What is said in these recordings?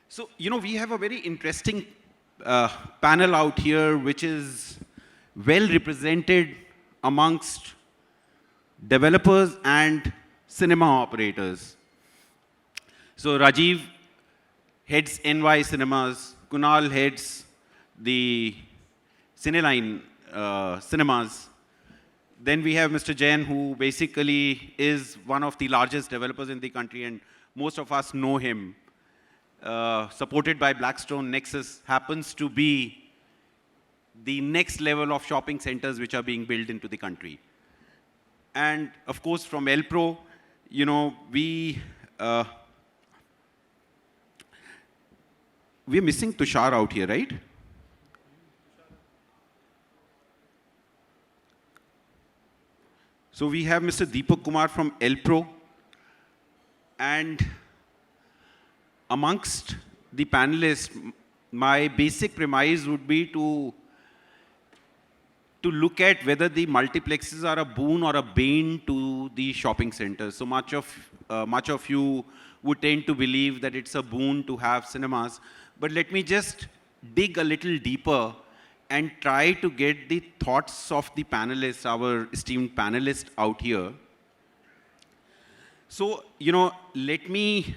So, we have a very interesting panel out here, which is well represented amongst developers and cinema operators. So, Rajeev heads NY Cinemas, Kunal heads the Cineline cinemas. Then we have Mr. Jayen, who basically is one of the largest developers in the country, and most of us know him. Supported by Blackstone, Nexus happens to be the next level of shopping centers which are being built into the country. And of course, from Elpro, we're missing Tushar out here, right? So we have Mr. Deepak Kumar from Elpro, and amongst the panelists, my basic premise would be to look at whether the multiplexes are a boon or a bane to the shopping centers. So much of you would tend to believe that it's a boon to have cinemas. But let me just dig a little deeper and try to get the thoughts of the panelists, our esteemed panelists out here. So, let me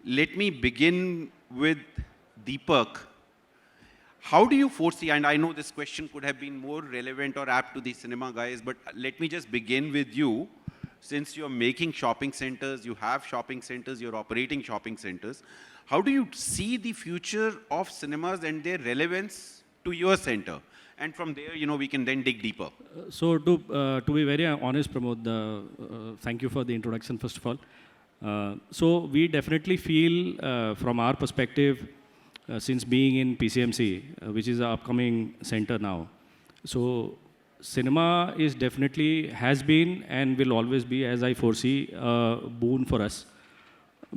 begin with Deepak. How do you foresee, and I know this question could have been more relevant or apt to the cinema guys, but let me just begin with you. Since you're making shopping centers, you have shopping centers, you're operating shopping centers, how do you see the future of cinemas and their relevance to your center? And from there, we can then dig deeper. So to be very honest, Pramod, thank you for the introduction, first of all. So we definitely feel, from our perspective, since being in PCMC, which is an upcoming center now, so cinema is definitely has been and will always be, as I foresee, a boon for us,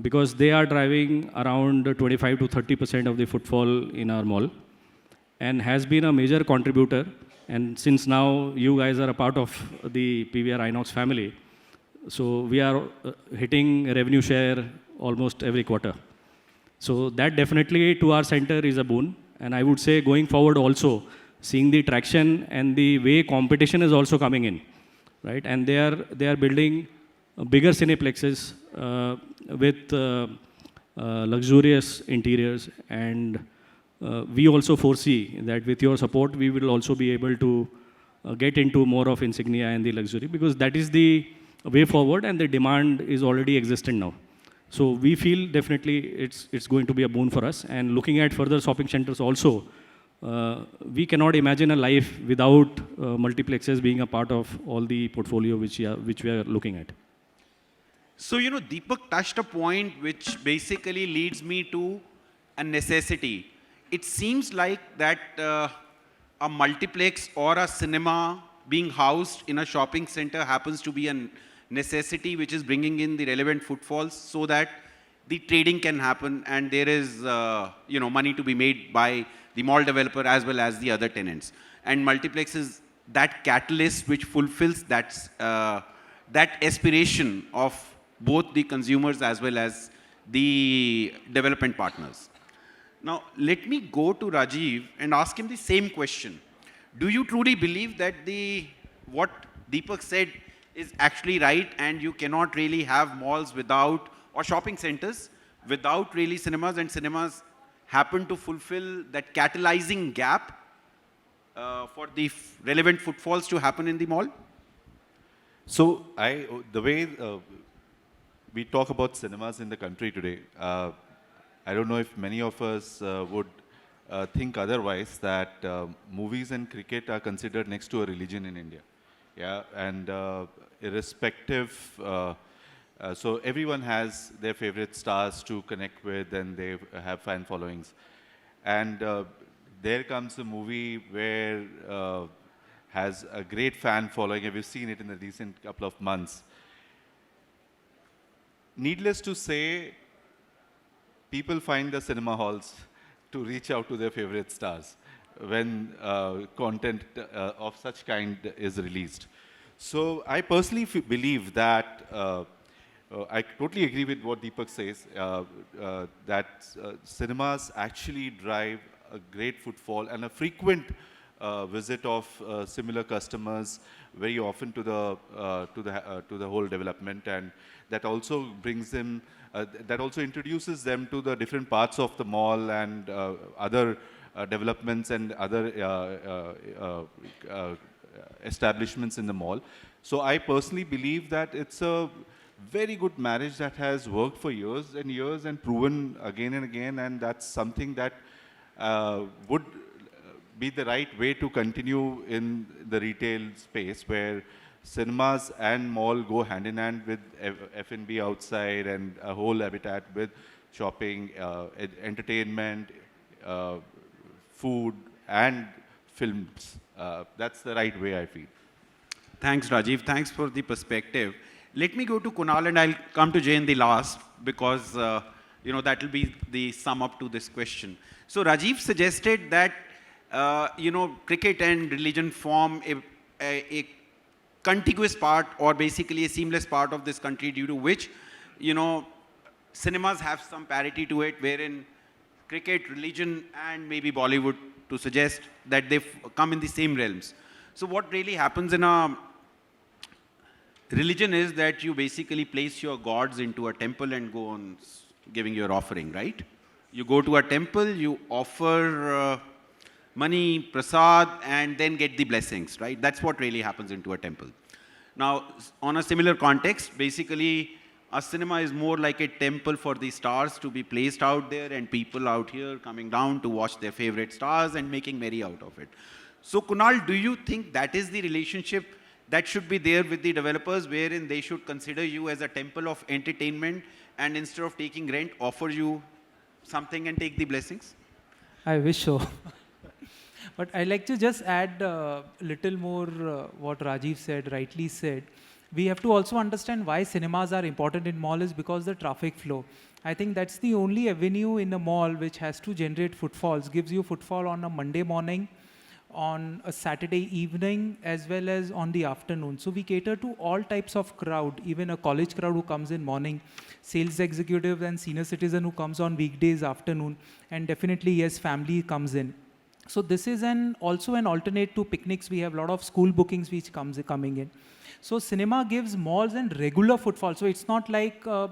because they are driving around 25 to 30% of the footfall in our mall, and has been a major contributor. And since now you guys are a part of the PVR Inox family, so we are hitting revenue share almost every quarter. So that definitely to our center is a boon. And I would say going forward also, seeing the traction and the way competition is also coming in, right? And they are building bigger cineplexes with luxurious interiors. And we also foresee that with your support, we will also be able to get into more of insignia and the luxury, because that is the way forward and the demand is already existent now. So we feel definitely it's going to be a boon for us. And looking at further shopping centers also, we cannot imagine a life without multiplexes being a part of all the portfolio which we are looking at. So, Deepak touched a point which basically leads me to a necessity. It seems like that a multiplex or a cinema being housed in a shopping center happens to be a necessity which is bringing in the relevant footfalls so that the trading can happen and there is money to be made by the mall developer as well as the other tenants. And multiplex is that catalyst which fulfills that aspiration of both the consumers as well as the development partners. Now, let me go to Rajeev and ask him the same question. Do you truly believe that what Deepak said is actually right, and you cannot really have malls without, or shopping centers without really cinemas, and cinemas happen to fulfill that catalyzing gap for the relevant footfalls to happen in the mall? So the way we talk about cinemas in the country today, I don't know if many of us would think otherwise, that movies and cricket are considered next to a religion in India. Yeah, and irrespective, so everyone has their favorite stars to connect with, and they have fan followings. And there comes a movie where has a great fan following, and we've seen it in the recent couple of months. Needless to say, people find the cinema halls to reach out to their favorite stars when content of such kind is released. So I personally believe that I totally agree with what Deepak says, that cinemas actually drive a great footfall and a frequent visit of similar customers very often to the whole development, and that also brings them, that also introduces them to the different parts of the mall and other developments and other establishments in the mall. So I personally believe that it's a very good marriage that has worked for years and years and proven again and again, and that's something that would be the right way to continue in the retail space, where cinemas and mall go hand in hand with F&B outside and a whole habitat with shopping, entertainment, food and films. That's the right way, I feel. Thanks, Rajeev. Thanks for the perspective. Let me go to Kunal, and I'll come to Jayen the last, because that will be the sum up to this question. So Rajeev suggested that cricket and religion form a contiguous part, or basically a seamless part of this country, due to which cinemas have some parity to it, wherein cricket, religion, and maybe Bollywood, to suggest that they come in the same realms. So what really happens in a religion is that you basically place your gods into a temple and go on giving your offering, right? You go to a temple, you offer money, prasad, and then get the blessings, right? That's what really happens into a temple. Now, on a similar context, basically, a cinema is more like a temple for the stars to be placed out there, and people out here coming down to watch their favorite stars and making merry out of it. So Kunal, do you think that is the relationship that should be there with the developers, wherein they should consider you as a temple of entertainment, and instead of taking rent, offer you something and take the blessings? I wish so. But I'd like to just add a little more what Rajeev said, rightly said. We have to also understand why cinemas are important in mall is because the traffic flow. I think that's the only avenue in a mall which has to generate footfalls, gives you footfall on a Monday morning, on a Saturday evening, as well as on the afternoon. So we cater to all types of crowd, even a college crowd who comes in morning, sales executive and senior citizen who comes on weekdays afternoon, and definitely, yes, family comes in. So this is also an alternate to picnics. We have a lot of school bookings which coming in. So cinema gives malls and regular footfall. So it's not like a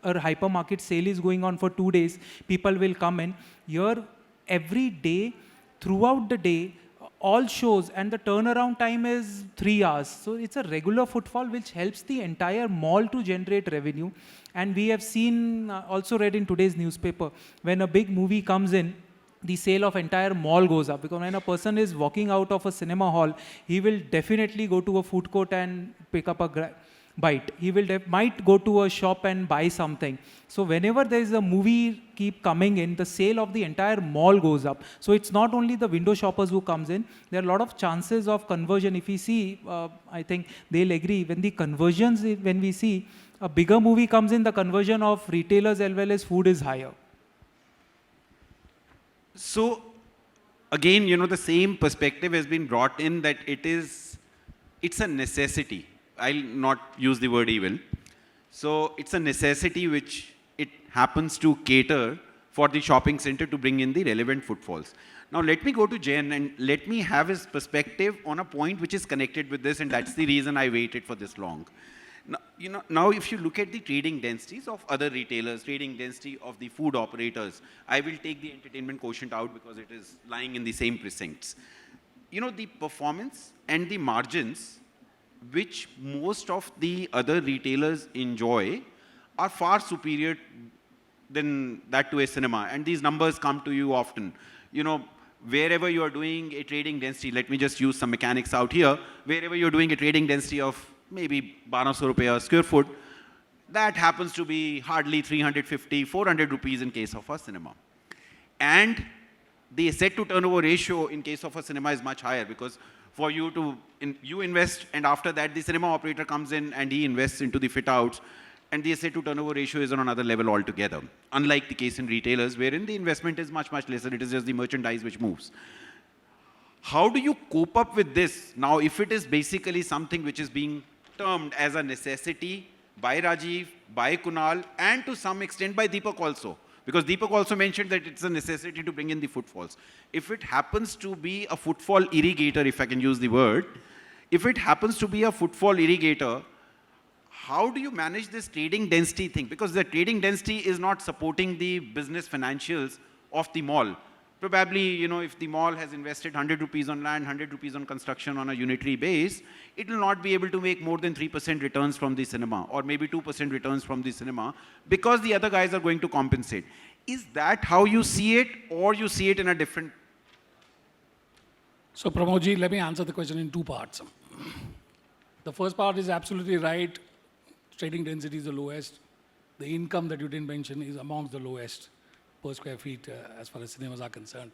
hypermarket sale is going on for 2 days. People will come in. Here, every day, throughout the day, all shows, and the turnaround time is 3 hours. So it's a regular footfall which helps the entire mall to generate revenue. And we have seen, also read in today's newspaper, when a big movie comes in, the sale of entire mall goes up, because when a person is walking out of a cinema hall, he will definitely go to a food court and pick up a bite. He might go to a shop and buy something. So whenever there is a movie keep coming in, the sale of the entire mall goes up. So it's not only the window shoppers who comes in, there are a lot of chances of conversion. If we see, I think they'll agree, when the conversions, when we see a bigger movie comes in, the conversion of retailers as well as food is higher. So again, the same perspective has been brought in, that it's a necessity. I'll not use the word evil. So it's a necessity which it happens to cater for the shopping center to bring in the relevant footfalls. Now let me go to Jayen and let me have his perspective on a point which is connected with this, and that's the reason I waited for this long. Now if you look at the trading densities of other retailers, trading density of the food operators, I will take the entertainment quotient out because it is lying in the same precincts. The performance and the margins which most of the other retailers enjoy are far superior than that to a cinema. And these numbers come to you often. Wherever you are doing a trading density, let me just use some mechanics out here, wherever you're doing a trading density of maybe 1200 rupees a square foot, that happens to be hardly 350, 400 rupees in case of a cinema. And the asset to turnover ratio in case of a cinema is much higher, because for you to, you invest, and after that the cinema operator comes in and he invests into the fit outs, and the asset to turnover ratio is on another level altogether. Unlike the case in retailers, wherein the investment is much, much lesser, it is just the merchandise which moves. How do you cope up with this? Now, if it is basically something which is being termed as a necessity by Rajeev, by Kunal, and to some extent by Deepak also. Because Deepak also mentioned that it's a necessity to bring in the footfalls. If it happens to be a footfall irrigator, if I can use the word, if it happens to be a footfall irrigator, how do you manage this trading density thing? Because the trading density is not supporting the business financials of the mall. Probably, you know, if the mall has invested 100 rupees on land, 100 rupees on construction on a unitary base, it will not be able to make more than 3% returns from the cinema, or maybe 2% returns from the cinema, because the other guys are going to compensate. Is that how you see it, or you see it in a different? So Pramodji, let me answer the question in two parts. The first part is absolutely right. Trading density is the lowest. The income that you didn't mention is amongst the lowest per square feet as far as cinemas are concerned.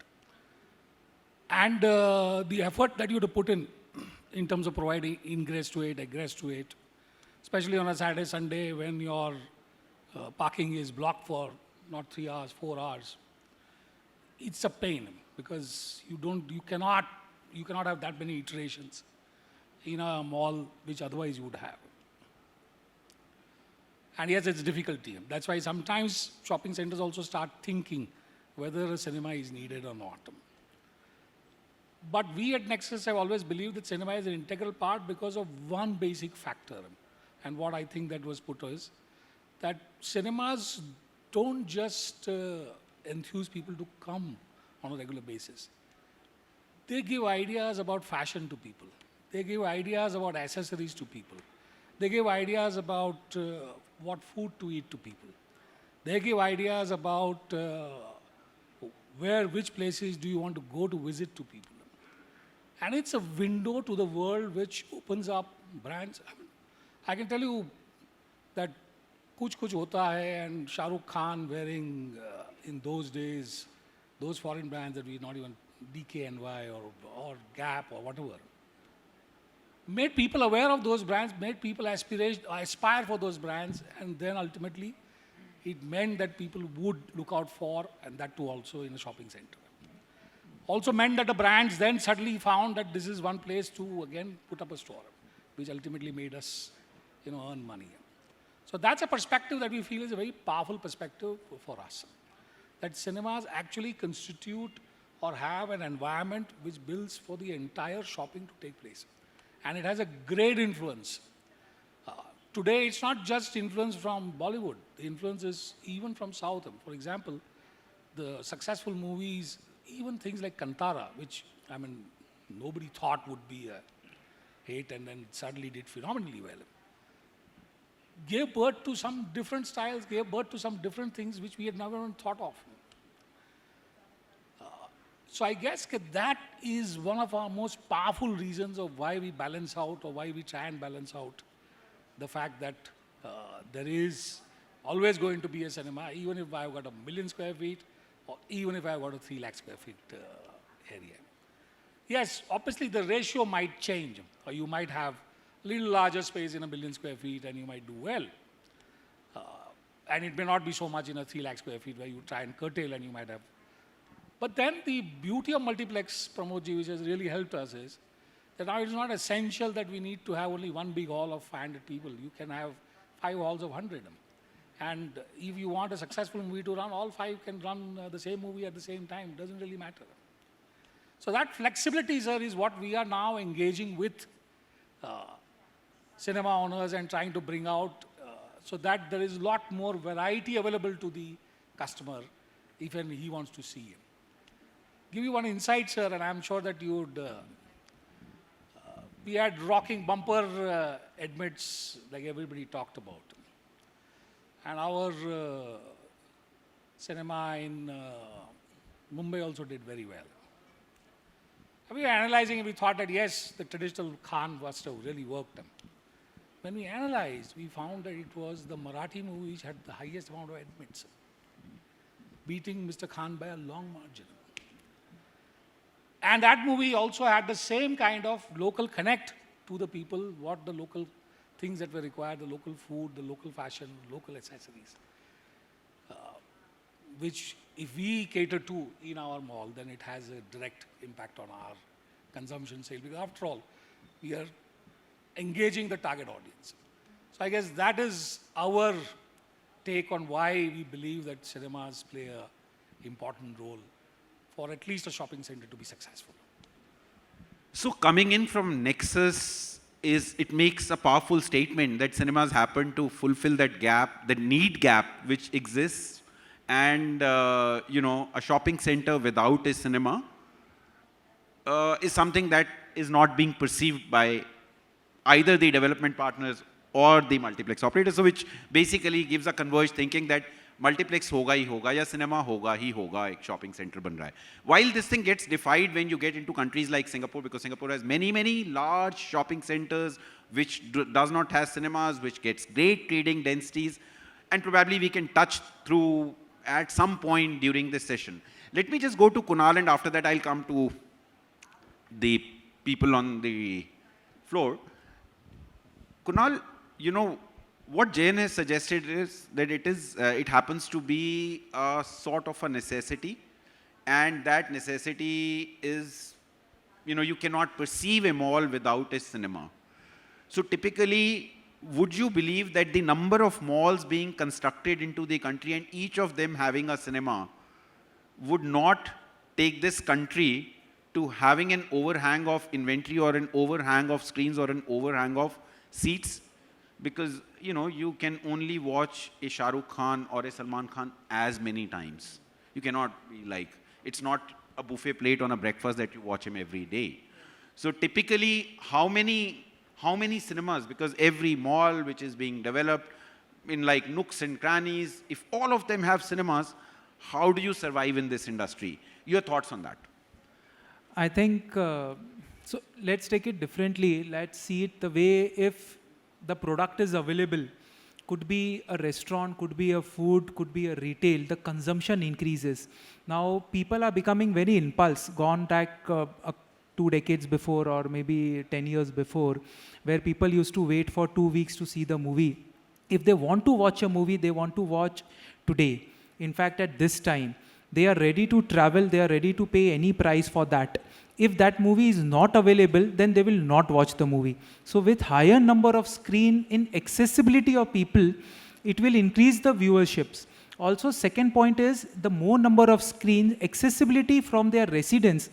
And the effort that you have to put in terms of providing ingress to it, egress to it, especially on a Saturday, Sunday when your parking is blocked for not 3 hours, 4 hours, it's a pain because you cannot have that many iterations in a mall which otherwise you would have. And yes, it's difficulty. That's why sometimes shopping centers also start thinking whether a cinema is needed or not. But we at Nexus have always believed that cinema is an integral part because of one basic factor. And what I think that was put is that cinemas don't just enthuse people to come on a regular basis. They give ideas about fashion to people. They give ideas about accessories to people. They give ideas about what food to eat to people. They give ideas about which places do you want to go to visit to people. And it's a window to the world which opens up brands. I can tell you that Kuch Kuch Hota Hai and Shah Rukh Khan wearing in those days, those foreign brands that we not even DKNY or Gap or whatever, made people aware of those brands, made people aspire for those brands, and then ultimately it meant that people would look out for, and that too also in a shopping center. Also meant that the brands then suddenly found that this is one place to again put up a store, which ultimately made us, earn money. So that's a perspective that we feel is a very powerful perspective for us. That cinemas actually constitute or have an environment which builds for the entire shopping to take place. And it has a great influence. Today, it's not just influence from Bollywood. The influence is even from South. For example, the successful movies, even things like Kantara, which, nobody thought would be a hit and then suddenly did phenomenally well, gave birth to some different styles, gave birth to some different things which we had never even thought of. So I guess that is one of our most powerful reasons of why we balance out or why we try and balance out the fact that there is always going to be a cinema, even if I've got 1 million square feet or even if I've got a 3 lakh square feet area. Yes, obviously the ratio might change, or you might have a little larger space in 1 million square feet and you might do well. And it may not be so much in a 3 lakh square feet where you try and curtail and you might have. But then the beauty of multiplex, Pramodji, which has really helped us is that now it's not essential that we need to have only one big hall of 500 people. You can have 5 halls of 100. And if you want a successful movie to run, all 5 can run the same movie at the same time. It doesn't really matter. So that flexibility, sir, is what we are now engaging with cinema owners and trying to bring out so that there is a lot more variety available to the customer if he wants to see it. Give you one insight, sir, and I'm sure that you would. We had rocking bumper admits like everybody talked about. And our cinema in Mumbai also did very well. We were analyzing and we thought that yes, the traditional Khan must have really worked. When we analyzed, we found that it was the Marathi movie which had the highest amount of admits, beating Mr. Khan by a long margin. And that movie also had the same kind of local connect to the people, what the local things that were required, the local food, the local fashion, local accessories, which if we cater to in our mall, then it has a direct impact on our consumption sale. Because after all, we are engaging the target audience. So I guess that is our take on why we believe that cinemas play a important role for at least a shopping center to be successful. So coming in from Nexus it makes a powerful statement that cinemas happen to fulfill that gap, the need gap which exists, and a shopping center without a cinema is something that is not being perceived by either the development partners or the multiplex operators, so which basically gives a converged thinking that multiplex होगा ही होगा या cinema होगा ही होगा, एक shopping center बन रहा है. While this thing gets defied when you get into countries like Singapore, because Singapore has many large shopping centers which does not have cinemas, which gets great trading densities, and probably we can touch through at some point during this session. Let me just go to Kunal, and after that I'll come to the people on the floor. Kunal, what Jayen has suggested is that it happens to be a sort of a necessity, and that necessity is, you cannot perceive a mall without a cinema. So typically, would you believe that the number of malls being constructed into the country and each of them having a cinema would not take this country to having an overhang of inventory or an overhang of screens or an overhang of seats? Because, you can only watch a Shah Rukh Khan or a Salman Khan as many times. You cannot be like, it's not a buffet plate on a breakfast that you watch him every day. So typically, how many cinemas, because every mall which is being developed in like nooks and crannies, if all of them have cinemas, how do you survive in this industry? Your thoughts on that? I think, so let's take it differently. Let's see it the way if the product is available, could be a restaurant, could be a food, could be a retail, the consumption increases. Now people are becoming very impulse, gone back 2 decades before or maybe 10 years before, where people used to wait for 2 weeks to see the movie. If they want to watch a movie, they want to watch today. In fact, at this time, they are ready to travel, they are ready to pay any price for that. If that movie is not available, then they will not watch the movie. So with higher number of screen in accessibility of people, it will increase the viewerships. Also, second point is the more number of screens, accessibility from their residence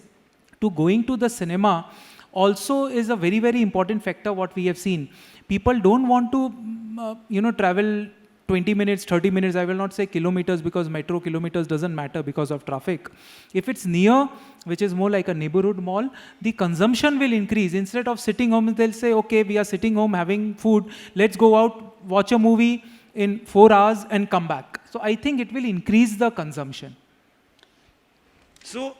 to going to the cinema also is a very important factor what we have seen. People don't want to travel 20 minutes, 30 minutes, I will not say kilometers because metro kilometers doesn't matter because of traffic. If it's near, which is more like a neighborhood mall, the consumption will increase. Instead of sitting home, they'll say, okay, we are sitting home having food, let's go out, watch a movie in 4 hours and come back. So I think it will increase the consumption. So,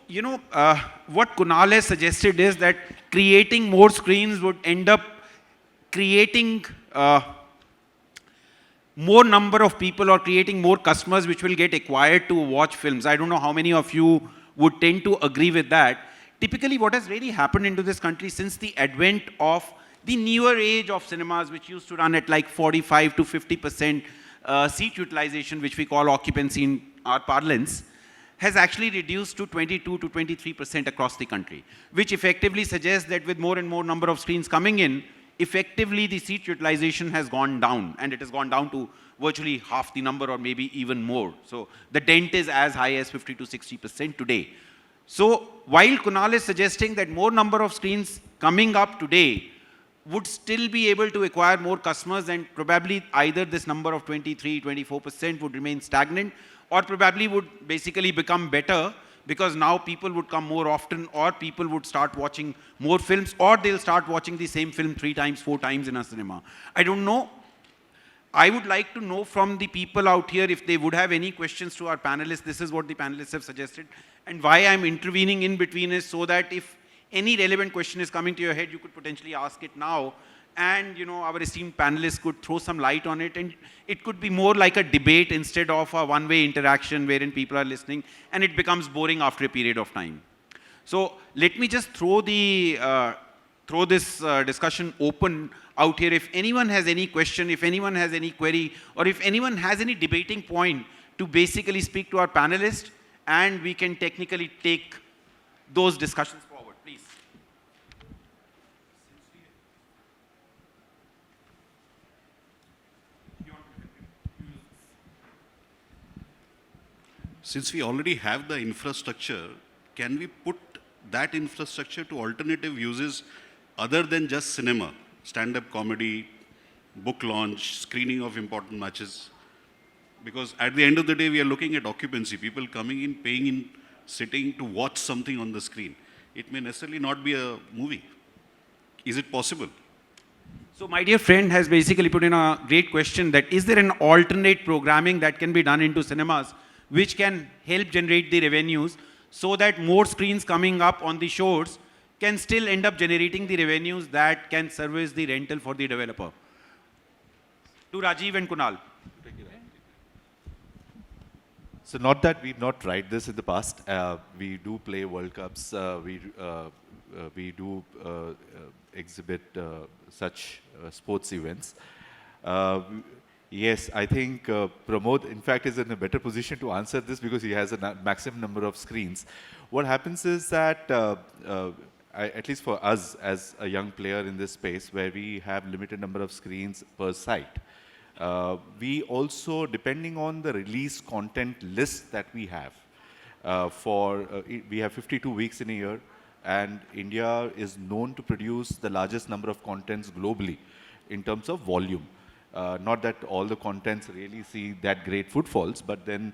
what Kunal has suggested is that creating more screens would end up creating more number of people or creating more customers which will get acquired to watch films. I don't know how many of you would tend to agree with that. Typically, what has really happened into this country since the advent of the newer age of cinemas, which used to run at like 45 to 50% seat utilization, which we call occupancy in our parlance, has actually reduced to 22 to 23% across the country, which effectively suggests that with more and more number of screens coming in, effectively the seat utilization has gone down, and it has gone down to virtually half the number or maybe even more. So the dent is as high as 50 to 60% today. So while Kunal is suggesting that more number of screens coming up today would still be able to acquire more customers, and probably either this number of 23, 24% would remain stagnant, or probably would basically become better, because now people would come more often, or people would start watching more films, or they'll start watching the same film 3 times, 4 times in a cinema. I don't know. I would like to know from the people out here if they would have any questions to our panelists. This is what the panelists have suggested. And why I'm intervening in between is so that if any relevant question is coming to your head, you could potentially ask it now. And our esteemed panelists could throw some light on it, and it could be more like a debate instead of a one-way interaction wherein people are listening, and it becomes boring after a period of time. So let me just throw this discussion open out here. If anyone has any question, if anyone has any query, or if anyone has any debating point to basically speak to our panelists, and we can technically take those discussions forward, please. since we already have the infrastructure, can we put that infrastructure to alternative uses other than just cinema, stand-up comedy, book launch, screening of important matches? Because at the end of the day, we are looking at occupancy, people coming in, paying in, sitting to watch something on the screen. It may necessarily not be a movie. Is it possible? So my dear friend has basically put in a great question that is there an alternate programming that can be done into cinemas which can help generate the revenues so that more screens coming up on the shores can still end up generating the revenues that can service the rental for the developer? To Rajeev and Kunal. So not that we've not tried this in the past. We do play World Cups. We do exhibit such sports events. Yes, I think Pramod, in fact, is in a better position to answer this because he has a maximum number of screens. What happens is that, at least for us as a young player in this space, where we have limited number of screens per site, we also, depending on the release content list that we have, we have 52 weeks in a year, and India is known to produce the largest number of contents globally in terms of volume. Not that all the contents really see that great footfalls, but then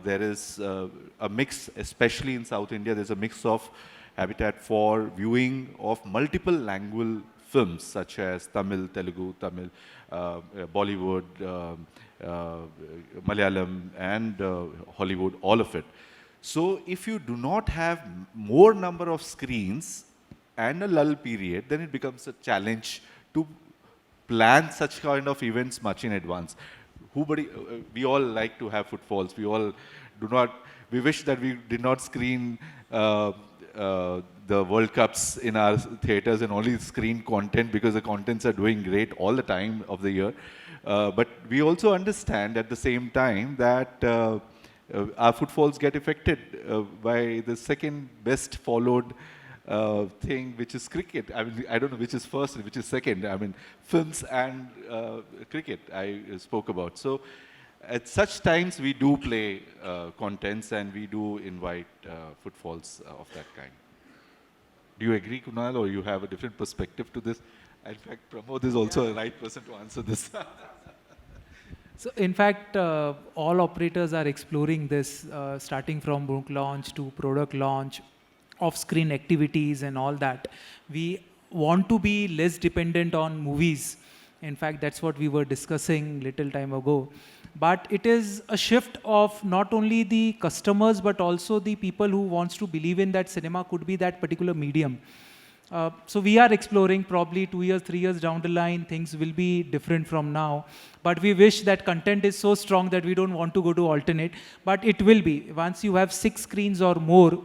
there is a mix, especially in South India, there's a mix of habitat for viewing of multiple language films such as Tamil, Telugu, Bollywood, Malayalam, and Hollywood, all of it. So if you do not have more number of screens and a lull period, then it becomes a challenge to plan such kind of events much in advance. We all like to have footfalls. We wish that we did not screen the World Cups in our theaters and only screen content because the contents are doing great all the time of the year. But we also understand at the same time that our footfalls get affected by the second best followed thing, which is cricket. I mean, I don't know which is first and which is second. I mean, films and cricket I spoke about. So at such times we do play contents and we do invite footfalls of that kind. Do you agree, Kunal, or you have a different perspective to this? In fact, Pramod is also a right person to answer this. So in fact, all operators are exploring this, starting from book launch to product launch, off-screen activities and all that. We want to be less dependent on movies. In fact, that's what we were discussing little time ago. But it is a shift of not only the customers, but also the people who wants to believe in that cinema could be that particular medium. So we are exploring probably 2 years, 3 years down the line, things will be different from now. But we wish that content is so strong that we don't want to go to alternate, but it will be. Once you have 6 screens or more,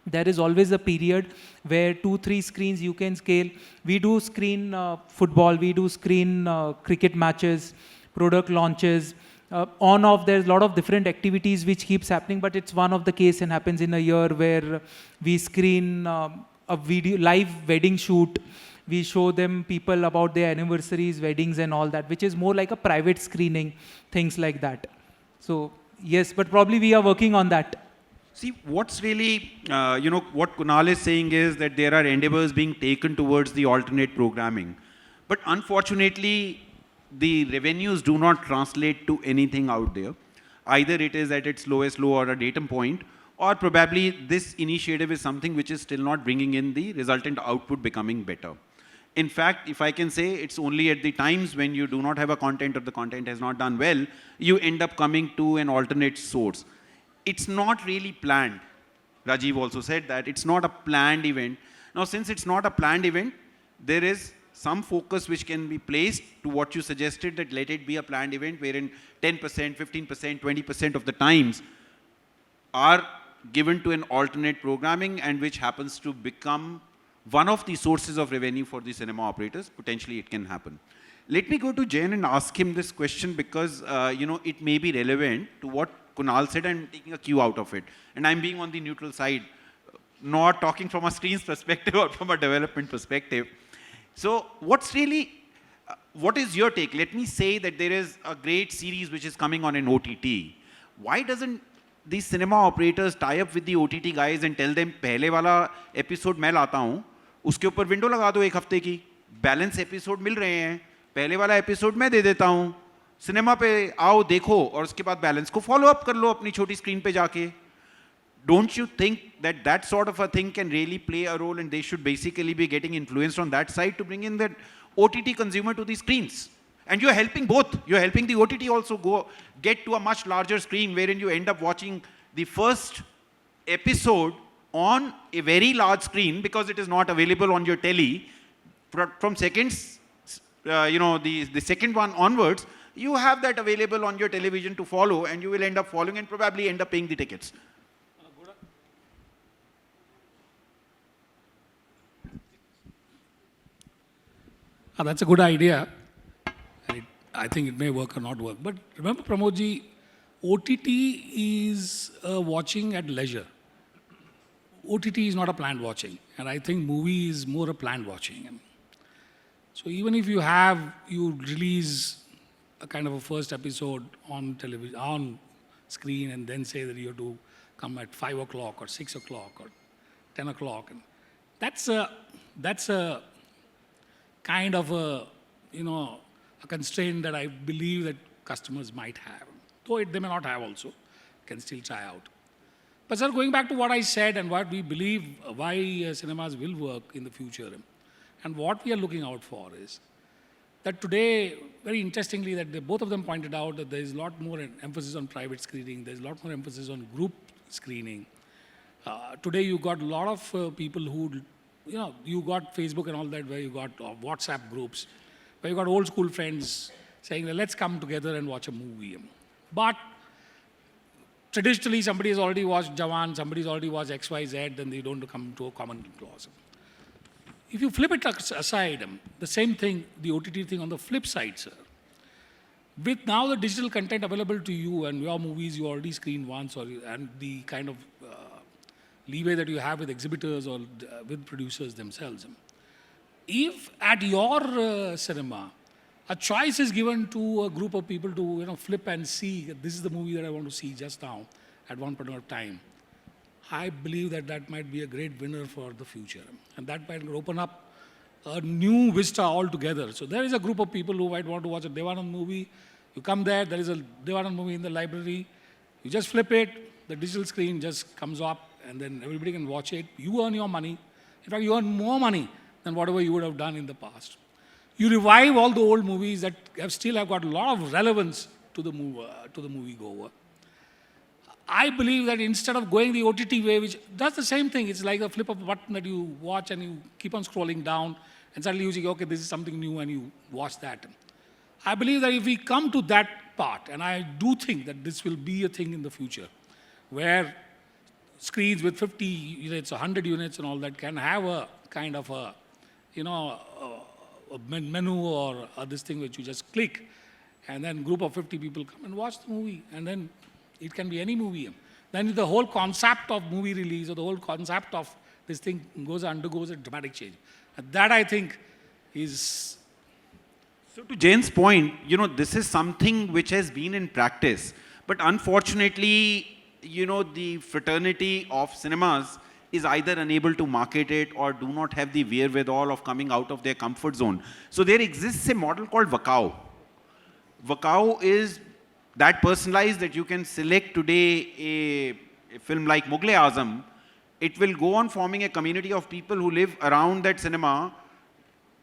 there is always a period where 2-3 screens you can scale. We do screen football, we do screen cricket matches, product launches. On-off, there's a lot of different activities which keeps happening, but it's one of the case and happens in a year where we screen a video, live wedding shoot. We show them people about their anniversaries, weddings and all that, which is more like a private screening, things like that. So yes, but probably we are working on that. See, what's really, what Kunal is saying is that there are endeavors being taken towards the alternate programming. But unfortunately, the revenues do not translate to anything out there. Either it is at its lowest low or a datum point, or probably this initiative is something which is still not bringing in the resultant output becoming better. In fact, if I can say, it's only at the times when you do not have a content or the content has not done well, you end up coming to an alternate source. It's not really planned. Rajeev also said that it's not a planned event. Now, since it's not a planned event, there is some focus which can be placed to what you suggested, that let it be a planned event wherein 10%, 15%, 20% of the times are given to an alternate programming and which happens to become one of the sources of revenue for the cinema operators. Potentially it can happen. Let me go to Jayen and ask him this question because, it may be relevant to what Kunal said. I'm taking a cue out of it. And I'm being on the neutral side, not talking from a screen's perspective or from a development perspective. So what is your take? Let me say that there is a great series which is coming on an OTT. Why doesn't these cinema operators tie up with the OTT guys and tell them पहले वाला episode मैं लाता हूँ, उसके ऊपर window लगा दो 1 हफ्ते की, balance episode मिल रहे हैं, पहले वाला episode मैं दे देता हूँ, सिनेमा पे आओ देखो और उसके बाद बैलेंस को फॉलो अप कर लो अपनी छोटी स्क्रीन पे जाके. Don't you think that that sort of a thing can really play a role and they should basically be getting influenced on that side to bring in that OTT consumer to the screens? And you're helping both. You're helping the OTT also get to a much larger screen wherein you end up watching the first episode on a very large screen because it is not available on your telly. From seconds, the second one onwards, you have that available on your television to follow and you will end up following and probably end up paying the tickets. That's a good idea. I think it may work or not work. But remember, Pramodji, OTT is watching at leisure. OTT is not a planned watching. And I think movie is more a planned watching. So even if you release a kind of a first episode on television, on screen, and then say that you have to come at 5 o'clock or 6 o'clock or 10 o'clock, and that's a kind of a constraint that I believe that customers might have. Though they may not have also, can still try out. But sir, going back to what I said and what we believe why cinemas will work in the future, and what we are looking out for is that today, very interestingly, that both of them pointed out that there is a lot more emphasis on private screening, there's a lot more emphasis on group screening. Today you got a lot of people who, you got Facebook and all that, where you got WhatsApp groups, where you got old school friends saying, let's come together and watch a movie. But traditionally, somebody has already watched Jayen, somebody's already watched XYZ, then they don't come to a common clause. If you flip it aside, the same thing, the OTT thing on the flip side, sir, with now the digital content available to you and your movies you already screened once, and the kind of leeway that you have with exhibitors or with producers themselves, if at your cinema a choice is given to a group of people to flip and see, this is the movie that I want to see just now at one point of time, I believe that might be a great winner for the future. And that might open up a new vista altogether. So there is a group of people who might want to watch a Devanand movie. You come there is a Devanand movie in the library. You just flip it, the digital screen just comes up, and then everybody can watch it. You earn your money. In fact, you earn more money than whatever you would have done in the past. You revive all the old movies that still have got a lot of relevance to the moviegoer. I believe that instead of going the OTT way, which does the same thing, it's like a flip of a button that you watch and you keep on scrolling down, and suddenly you say, okay, this is something new, and you watch that. I believe that if we come to that part, and I do think that this will be a thing in the future, where screens with 50 units, 100 units and all that can have a kind of a menu or this thing which you just click, and then group of 50 people come and watch the movie, and then it can be any movie. Then the whole concept of movie release or the whole concept of this thing undergoes a dramatic change. And that, I think, is... So to Jayen's point, this is something which has been in practice. But unfortunately, the fraternity of cinemas is either unable to market it or do not have the wherewithal of coming out of their comfort zone. So there exists a model called Vakao. Vakao is that personalized that you can select today a film like Mughal-e-Azam. It will go on forming a community of people who live around that cinema.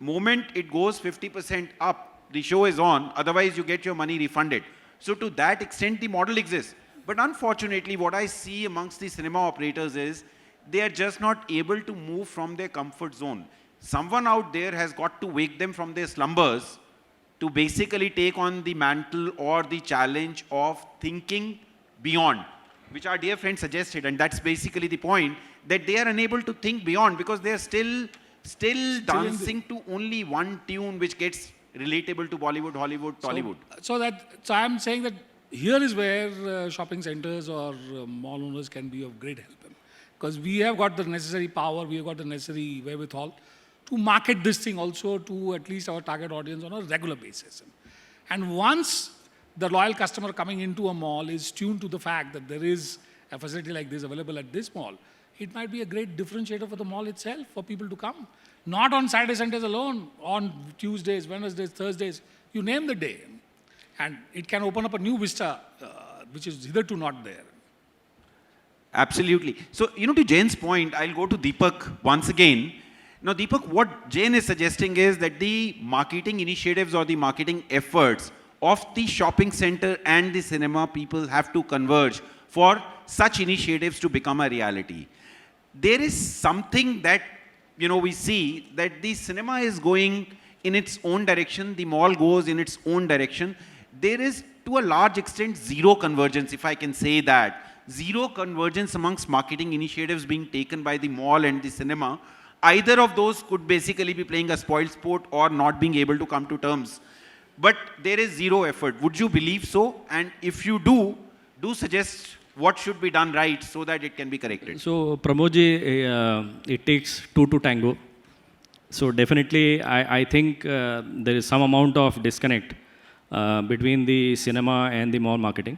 Moment it goes 50% up, the show is on, otherwise you get your money refunded. So to that extent, the model exists. But unfortunately, what I see amongst the cinema operators is they are just not able to move from their comfort zone. Someone out there has got to wake them from their slumbers to basically take on the mantle or the challenge of thinking beyond, which our dear friend suggested. And that's basically the point, that they are unable to think beyond because they are still dancing to only one tune which gets relatable to Bollywood, Hollywood, Tollywood. So I'm saying that here is where shopping centers or mall owners can be of great help. Because we have got the necessary power, we have got the necessary wherewithal to market this thing also to at least our target audience on a regular basis. And once the loyal customer coming into a mall is tuned to the fact that there is a facility like this available at this mall, it might be a great differentiator for the mall itself, for people to come. Not on Saturday, Sundays alone, on Tuesdays, Wednesdays, Thursdays, you name the day. And it can open up a new vista, which is hitherto not there. Absolutely. So, to Jayen's point, I'll go to Deepak once again. Now, Deepak, what Jayen is suggesting is that the marketing initiatives or the marketing efforts of the shopping center and the cinema people have to converge for such initiatives to become a reality. There is something that, we see that the cinema is going in its own direction, the mall goes in its own direction. There is, to a large extent, zero convergence, if I can say that. Zero convergence amongst marketing initiatives being taken by the mall and the cinema. Either of those could basically be playing a spoiled sport or not being able to come to terms. But there is zero effort. Would you believe so? And if you do suggest what should be done right so that it can be corrected. So, Pramodji, it takes two to tango. So, definitely, I think there is some amount of disconnect between the cinema and the mall marketing.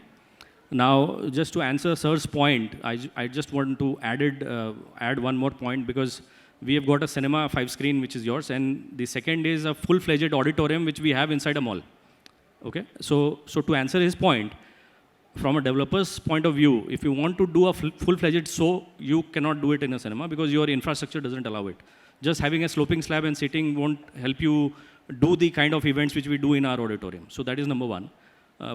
Now, just to answer Sir's point, I just want to add one more point, because we have got a cinema 5-screen, which is yours, and the second is a full-fledged auditorium, which we have inside a mall. Okay? So to answer his point, from a developer's point of view, if you want to do a full-fledged show, you cannot do it in a cinema because your infrastructure doesn't allow it. Just having a sloping slab and sitting won't help you do the kind of events which we do in our auditorium. So that is number one,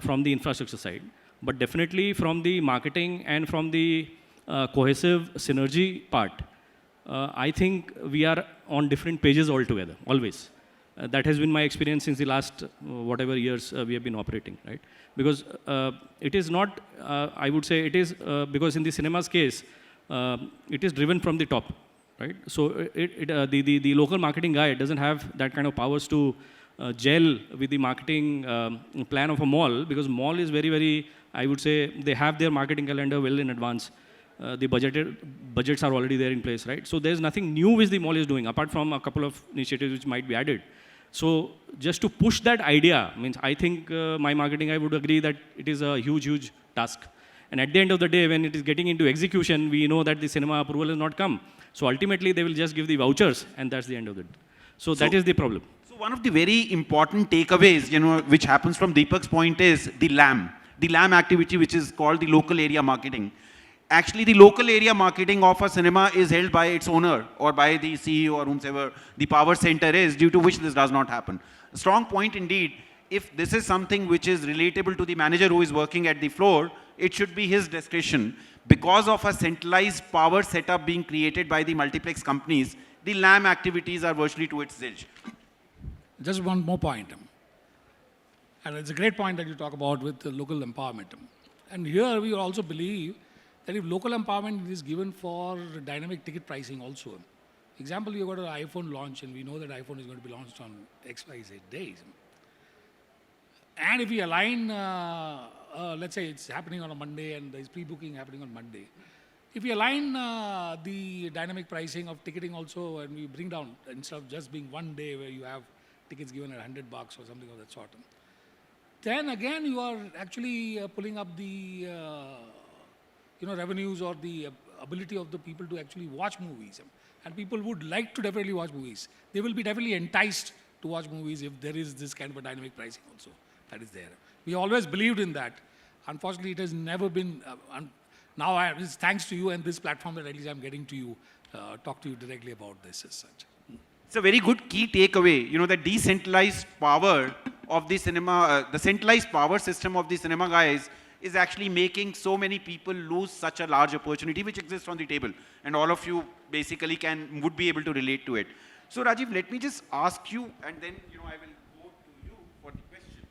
from the infrastructure side. But definitely from the marketing and from the cohesive synergy part, I think we are on different pages altogether, always. That has been my experience since the last whatever years we have been operating, right? Because it is not, I would say it is, because in the cinema's case, it is driven from the top, right? So the local marketing guy doesn't have that kind of powers to gel with the marketing plan of a mall, because mall is very, very, I would say, they have their marketing calendar well in advance. The budgets are already there in place, right? So there's nothing new which the mall is doing, apart from a couple of initiatives which might be added. So just to push that idea, means I think my marketing guy would agree that it is a huge, huge task. And at the end of the day, when it is getting into execution, we know that the cinema approval has not come. So ultimately, they will just give the vouchers, and that's the end of it. So that is the problem. So one of the very important takeaways, which happens from Deepak's point is the LAM. The LAM activity, which is called the local area marketing. Actually, the local area marketing of a cinema is held by its owner or by the CEO or whomsoever the power center is, due to which this does not happen. A strong point indeed. If this is something which is relatable to the manager who is working at the floor, it should be his discretion. Because of a centralized power setup being created by the multiplex companies, the LAM activities are virtually to its zilch. Just one more point. And it's a great point that you talk about with the local empowerment. And here we also believe that if local empowerment is given for dynamic ticket pricing also. Example, you got an iPhone launch, and we know that iPhone is going to be launched on XYZ days. And if we align, let's say it's happening on a Monday and there's pre-booking happening on Monday. If we align the dynamic pricing of ticketing also, and we bring down, instead of just being one day where you have tickets given at $100 or something of that sort, then again you are actually pulling up the revenues or the ability of the people to actually watch movies. And people would like to definitely watch movies. They will be definitely enticed to watch movies if there is this kind of a dynamic pricing also that is there. We always believed in that. Unfortunately, it has never been. Now, it's thanks to you and this platform that at least I'm getting to you, talk to you directly about this as such. It's a very good key takeaway, the decentralized power of the cinema, the centralized power system of the cinema guys is actually making so many people lose such a large opportunity which exists on the table. And all of you basically would be able to relate to it. So Rajeev, let me just ask you, and then I will go to you for the question.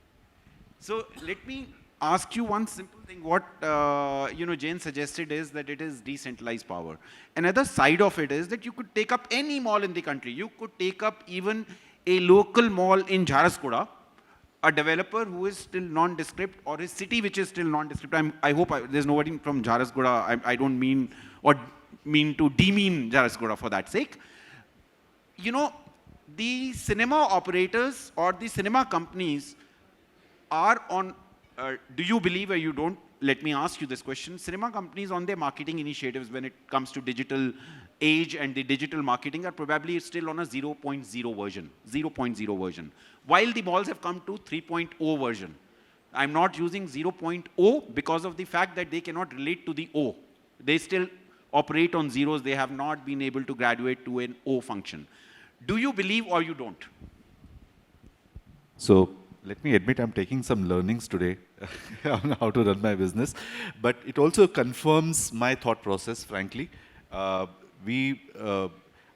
So let me ask you one simple thing. What Jayen suggested is that it is decentralized power. Another side of it is that you could take up any mall in the country. You could take up even a local mall in Jharsuguda, a developer who is still nondescript, or a city which is still nondescript. I hope there's nobody from Jharsuguda. I don't mean to demean Jharsuguda for that sake. The cinema operators or the cinema companies are on do you believe or you don't? Let me ask you this question. Cinema companies on their marketing initiatives when it comes to digital age and the digital marketing are probably still on a 0.0 version, 0.0 version. While the malls have come to 3.0 version. I'm not using 0.0 because of the fact that they cannot relate to the O. They still operate on zeros. They have not been able to graduate to an O function. Do you believe or you don't? So let me admit I'm taking some learnings today on how to run my business, but it also confirms my thought process, frankly. I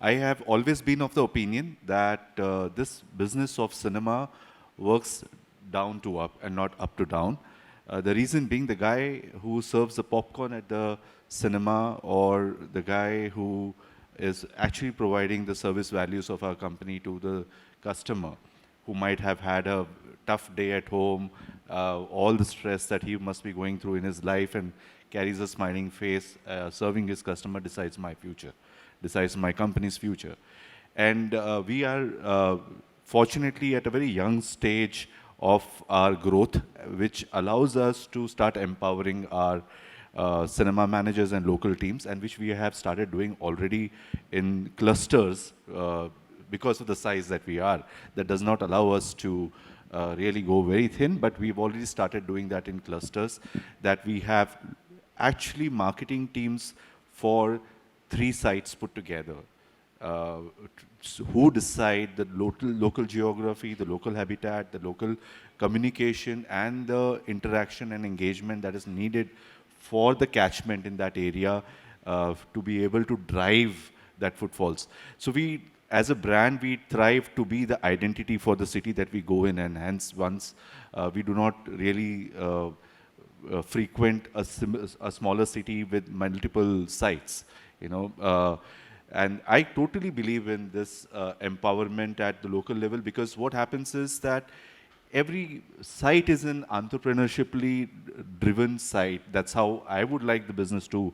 have always been of the opinion that this business of cinema works down to up and not up to down. The reason being the guy who serves the popcorn at the cinema or the guy who is actually providing the service values of our company to the customer who might have had a tough day at home, all the stress that he must be going through in his life and carries a smiling face, serving his customer decides my future, decides my company's future. And we are fortunately at a very young stage of our growth, which allows us to start empowering our cinema managers and local teams, and which we have started doing already in clusters because of the size that we are. That does not allow us to really go very thin, but we've already started doing that in clusters, that we have actually marketing teams for 3 sites put together. Who decide the local geography, the local habitat, the local communication, and the interaction and engagement that is needed for the catchment in that area to be able to drive that footfalls. So we, as a brand, we thrive to be the identity for the city that we go in, and hence once we do not really frequent a smaller city with multiple sites, you know. And I totally believe in this empowerment at the local level, because what happens is that every site is an entrepreneurshiply driven site. That's how I would like the business to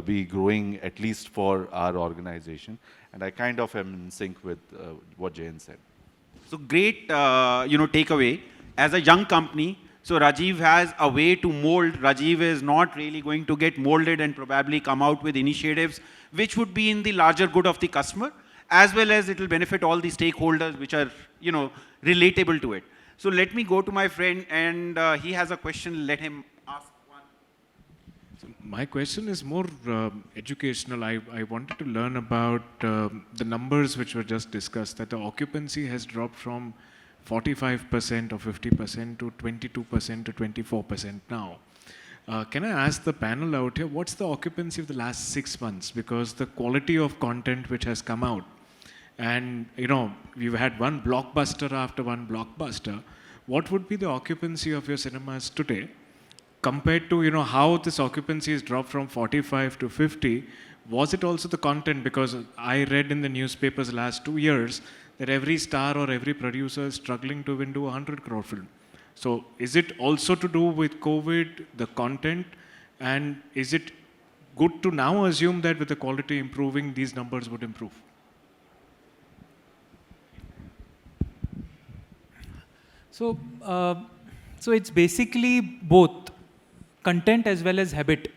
be growing, at least for our organization. And I kind of am in sync with what Jayen said. So great, takeaway. As a young company, so Rajeev has a way to mold. Rajeev is not really going to get molded and probably come out with initiatives which would be in the larger good of the customer, as well as it will benefit all the stakeholders which are, relatable to it. So let me go to my friend, and he has a question. Let him ask one. So my question is more educational. I wanted to learn about the numbers which were just discussed, that the occupancy has dropped from 45% or 50% to 22% to 24% now. Can I ask the panel out here, what's the occupancy of the last 6 months? Because the quality of content which has come out, and we've had one blockbuster after one blockbuster, what would be the occupancy of your cinemas today compared to how this occupancy has dropped from 45 to 50? Was it also the content? Because I read in the newspapers last 2 years that every star or every producer is struggling to even do a 100 crore film. So is it also to do with COVID, the content, and is it good to now assume that with the quality improving, these numbers would improve? So, so it's basically both content as well as habit.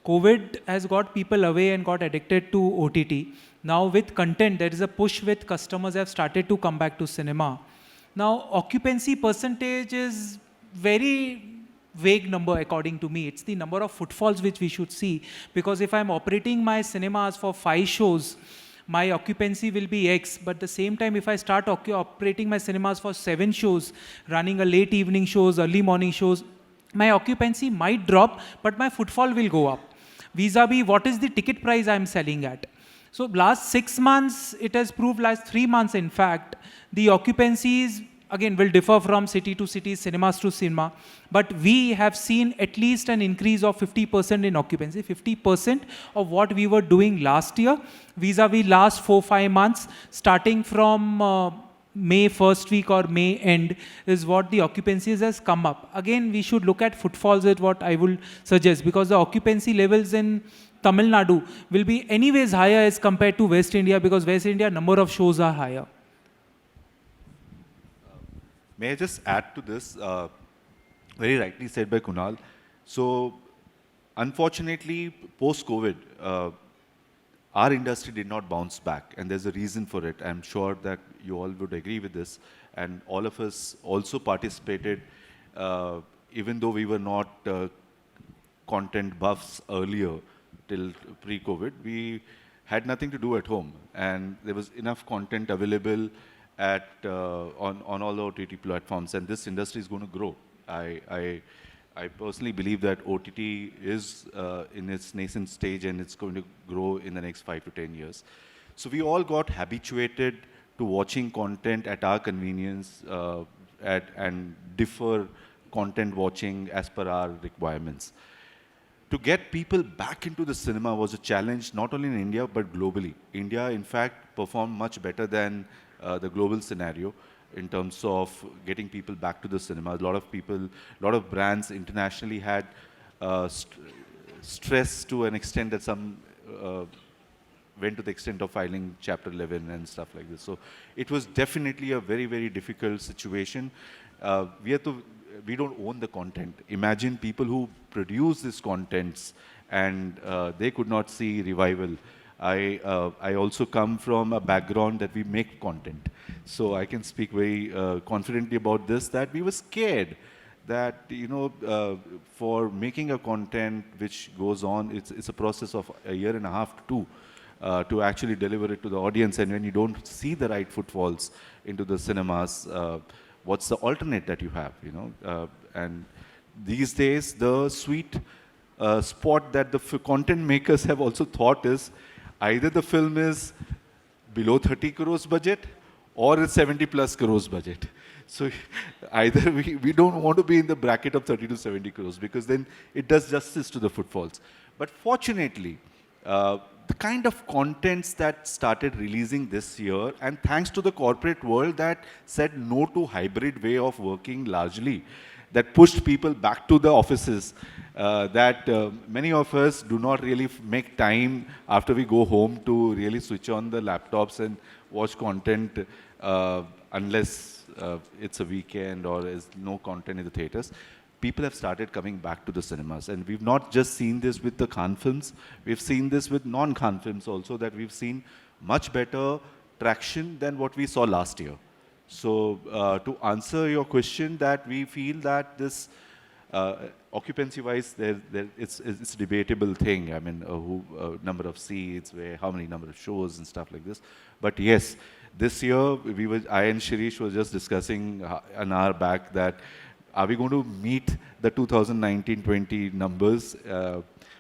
COVID has got people away and got addicted to OTT. Now with content, there is a push with customers have started to come back to cinema. Now occupancy percentage is very vague number according to me. It's the number of footfalls which we should see. Because if I'm operating my cinemas for 5 shows, my occupancy will be X, but at the same time, if I start operating my cinemas for 7 shows, running a late evening shows, early morning shows, my occupancy might drop, but my footfall will go up. Vis-a-vis, what is the ticket price I'm selling at? So last 6 months, it has proved, last 3 months, in fact, the occupancies, again, will differ from city to city, cinemas to cinema. But we have seen at least an increase of 50% in occupancy, 50% of what we were doing last year, vis-a-vis last 4-5 months, starting from May first week or May end, is what the occupancies has come up. Again, we should look at footfalls is what I will suggest, because the occupancy levels in Tamil Nadu will be anyways higher as compared to West India, because West India number of shows are higher. May I just add to this? very rightly said by Kunal. So, unfortunately, post-COVID, our industry did not bounce back, and there's a reason for it. I'm sure that you all would agree with this, and all of us also participated, even though we were not content buffs earlier till pre-COVID. We had nothing to do at home, and there was enough content available at on all the OTT platforms, and this industry is going to grow. I personally believe that OTT is in its nascent stage, and it's going to grow in the next 5 to 10 years. So we all got habituated to watching content at our convenience and differ content watching as per our requirements. To get people back into the cinema was a challenge, not only in India, but globally. India, in fact, performed much better than the global scenario in terms of getting people back to the cinema. A lot of people, a lot of brands internationally had stress to an extent that some went to the extent of filing Chapter 11 and stuff like this. So it was definitely a very, very difficult situation. We don't own the content. Imagine people who produce these contents and they could not see revival. I also come from a background that we make content. So I can speak very confidently about this, that we were scared that, you know, for making a content which goes on, it's a process of a year and a half to 2 to actually deliver it to the audience. And when you don't see the right footfalls into the cinemas, what's the alternate that you have, you know? And these days, the sweet spot that the content makers have also thought is either the film is below 30 crores budget or it's 70 plus crores budget. So either we don't want to be in the bracket of 30 to 70 crores because then it does justice to the footfalls. But fortunately, the kind of contents that started releasing this year, and thanks to the corporate world that said no to hybrid way of working largely, that pushed people back to the offices, that many of us do not really make time after we go home to really switch on the laptops and watch content unless it's a weekend or there's no content in the theaters. People have started coming back to the cinemas. And we've not just seen this with the Khan films, we've seen this with non-Khan films also, that we've seen much better traction than what we saw last year. So to answer your question, that we feel that this occupancy-wise, it's a debatable thing. I mean, number of seats, how many number of shows and stuff like this. But yes, this year, I and Shirish was just discussing an hour back that are we going to meet the 2019-20 numbers?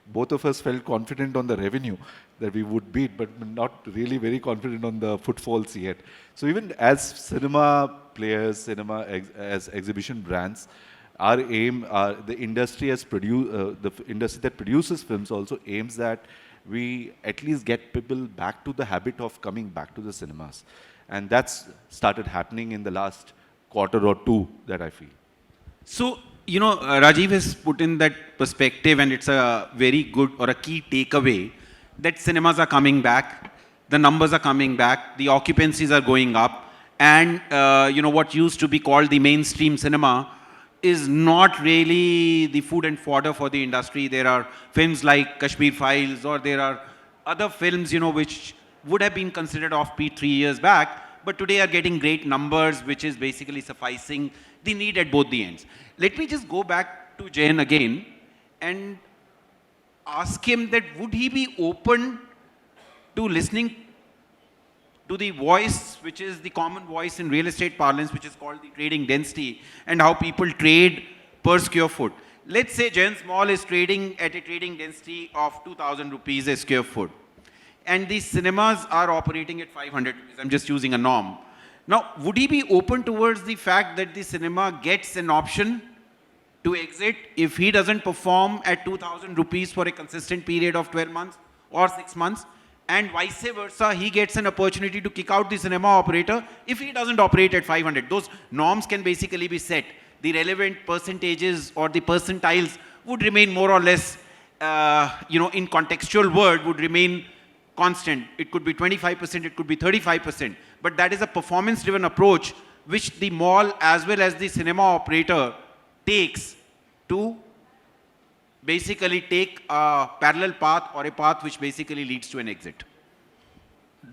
Both of us felt confident on the revenue that we would beat, but not really very confident on the footfalls yet. So even as cinema players, as exhibition brands, our aim, the industry that produces films also aims that we at least get people back to the habit of coming back to the cinemas. And that's started happening in the last quarter or two that I feel. So, you know, Rajeev has put in that perspective, and it's a very good or a key takeaway that cinemas are coming back, the numbers are coming back, the occupancies are going up, and you know, what used to be called the mainstream cinema is not really the food and fodder for the industry. There are films like Kashmir Files, or there are other films, you know, which would have been considered offbeat 3 years back, but today are getting great numbers, which is basically sufficing the need at both the ends. Let me just go back to Jayen again and ask him that would he be open to listening to the voice, which is the common voice in real estate parlance, which is called the trading density, and how people trade per square foot. Let's say Jayen's Mall is trading at a trading density of 2,000 rupees a square foot, and the cinemas are operating at 500 rupees. I'm just using a norm. Now, would he be open towards the fact that the cinema gets an option to exit if he doesn't perform at 2,000 rupees for a consistent period of 12 months or 6 months, and vice versa, he gets an opportunity to kick out the cinema operator if he doesn't operate at 500? Those norms can basically be set. The relevant percentages or the percentiles would remain more or less, you know, in contextual word, would remain constant. It could be 25%, it could be 35%. But that is a performance-driven approach which the mall as well as the cinema operator takes to basically take a parallel path or a path which basically leads to an exit?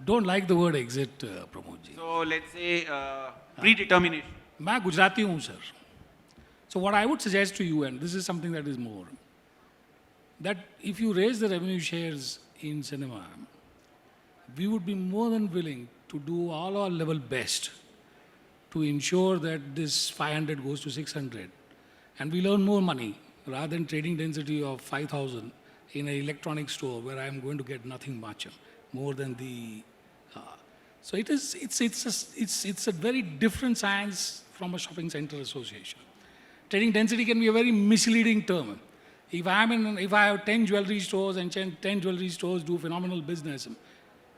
Don't like the word exit, Pramod ji. So let's say predetermination. मैं गुजराती हूँ sir. So what I would suggest to you, and this is something that is more, that if you raise the revenue shares in cinema, we would be more than willing to do all our level best to ensure that this 500 goes to 600 and we earn more money rather than trading density of 5,000 in an electronic store where I'm going to get nothing much more than the. So it's a very different science from a shopping center association. Trading density can be a very misleading term. If I have 10 jewelry stores and 10 jewelry stores do phenomenal business,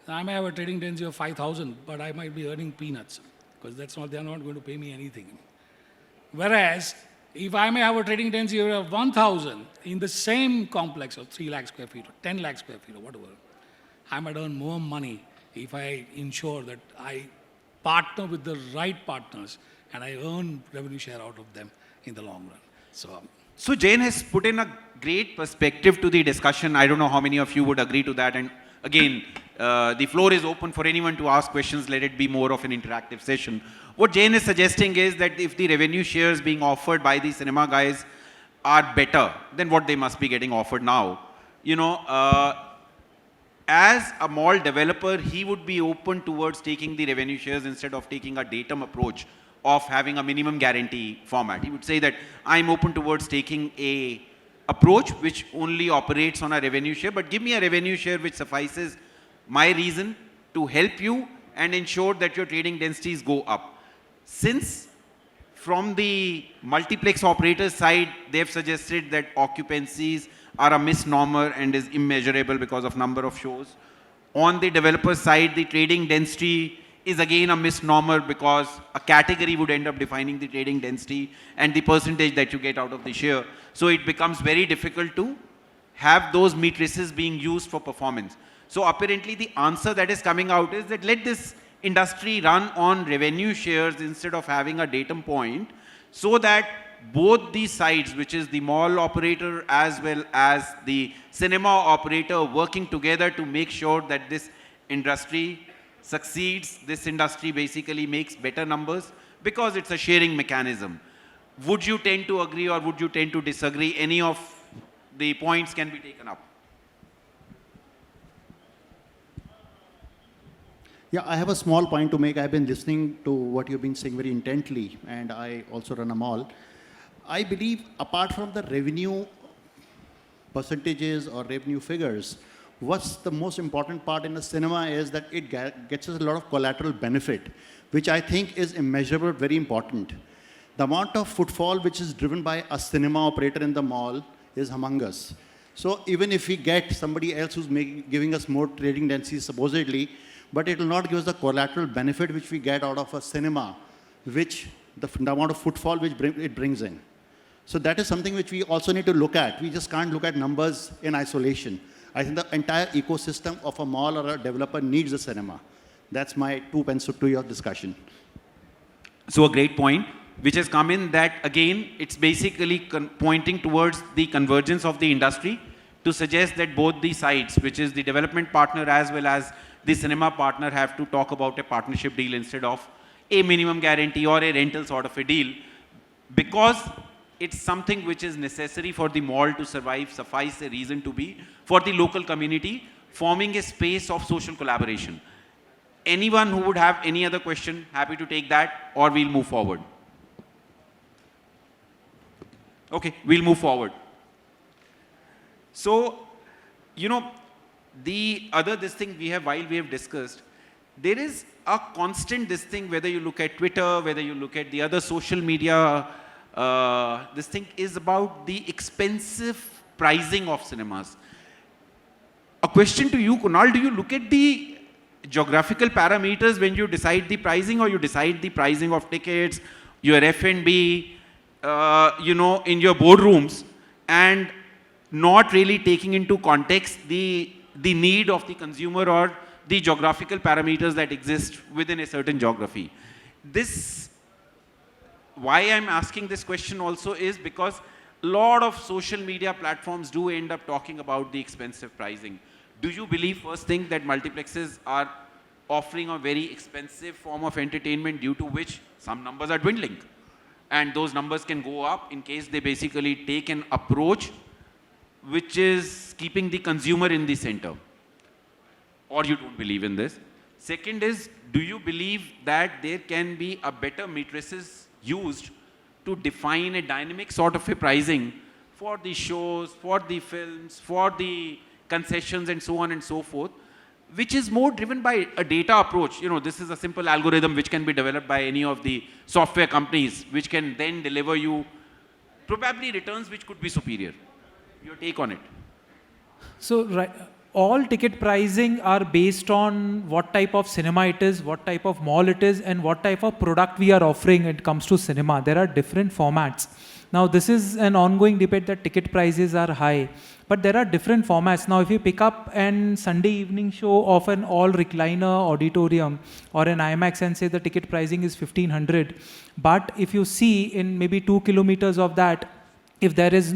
I may have a trading density of 5,000, but I might be earning peanuts because they're not going to pay me anything. Whereas, if I may have a trading density of 1,000 in the same complex of 3 lakh square feet or 10 lakh square feet or whatever, I might earn more money if I ensure that I partner with the right partners and I earn revenue share out of them in the long run. So Jayen has put in a great perspective to the discussion. I don't know how many of you would agree to that. And again, the floor is open for anyone to ask questions. Let it be more of an interactive session. What Jayen is suggesting is that if the revenue shares being offered by the cinema guys are better than what they must be getting offered now, as a mall developer, he would be open towards taking the revenue shares instead of taking a datum approach of having a minimum guarantee format. He would say that I'm open towards taking a approach which only operates on a revenue share, but give me a revenue share which suffices my reason to help you and ensure that your trading densities go up. Since from the multiplex operator side, they've suggested that occupancies are a misnomer and is immeasurable because of number of shows. On the developer side, the trading density is again a misnomer because a category would end up defining the trading density and the percentage that you get out of the share. So it becomes very difficult to have those matrices being used for performance. So apparently the answer that is coming out is that let this industry run on revenue shares instead of having a datum point, so that both the sides, which is the mall operator as well as the cinema operator, working together to make sure that this industry succeeds, this industry basically makes better numbers because it's a sharing mechanism. Would you tend to agree or would you tend to disagree? Any of the points can be taken up. Yeah, I have a small point to make. I've been listening to what you've been saying very intently, and I also run a mall. I believe apart from the revenue percentages or revenue figures, what's the most important part in the cinema is that it gets us a lot of collateral benefit, which I think is immeasurable, very important. The amount of footfall which is driven by a cinema operator in the mall is humongous. So even if we get somebody else who's giving us more trading density supposedly, but it will not give us the collateral benefit which we get out of a cinema, which the amount of footfall which it brings in. So that is something which we also need to look at. We just can't look at numbers in isolation. I think the entire ecosystem of a mall or a developer needs a cinema. That's my 2 pence to your discussion. So a great point, which has come in that again, it's basically pointing towards the convergence of the industry to suggest that both the sides, which is the development partner as well as the cinema partner, have to talk about a partnership deal instead of a minimum guarantee or a rental sort of a deal, because it's something which is necessary for the mall to survive, suffice a reason to be, for the local community, forming a space of social collaboration. Anyone who would have any other question, happy to take that, or we'll move forward. Okay, we'll move forward. So, the other thing we have, while we have discussed, there is a constant thing, whether you look at Twitter, whether you look at the other social media, this thing is about the expensive pricing of cinemas. A question to you, Kunal, do you look at the geographical parameters when you decide the pricing, or you decide the pricing of tickets, your F&B, in your boardrooms, and not really taking into context the need of the consumer or the geographical parameters that exist within a certain geography? Why I'm asking this question also is because lot of social media platforms do end up talking about the expensive pricing. Do you believe, first thing, that multiplexes are offering a very expensive form of entertainment due to which some numbers are dwindling? And those numbers can go up in case they basically take an approach which is keeping the consumer in the center? Or you don't believe in this? Second is, do you believe that there can be a better matrices used to define a dynamic sort of a pricing for the shows, for the films, for the concessions and so on and so forth, which is more driven by a data approach? You know, this is a simple algorithm which can be developed by any of the software companies, which can then deliver you probably returns which could be superior. Your take on it? So, right, all ticket pricing are based on what type of cinema it is, what type of mall it is, and what type of product we are offering when it comes to cinema. There are different formats. Now, this is an ongoing debate that ticket prices are high, but there are different formats. Now, if you pick up an Sunday evening show of an all recliner auditorium or an IMAX and say the ticket pricing is 1500, but if you see in maybe 2 kilometers of that, if there is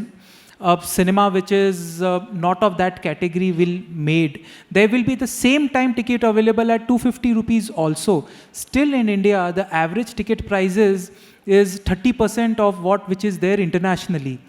a cinema which is not of that category will made, there will be the same time ticket available at 250 rupees also. Still in India, the average ticket prices is 30% of what which is there internationally.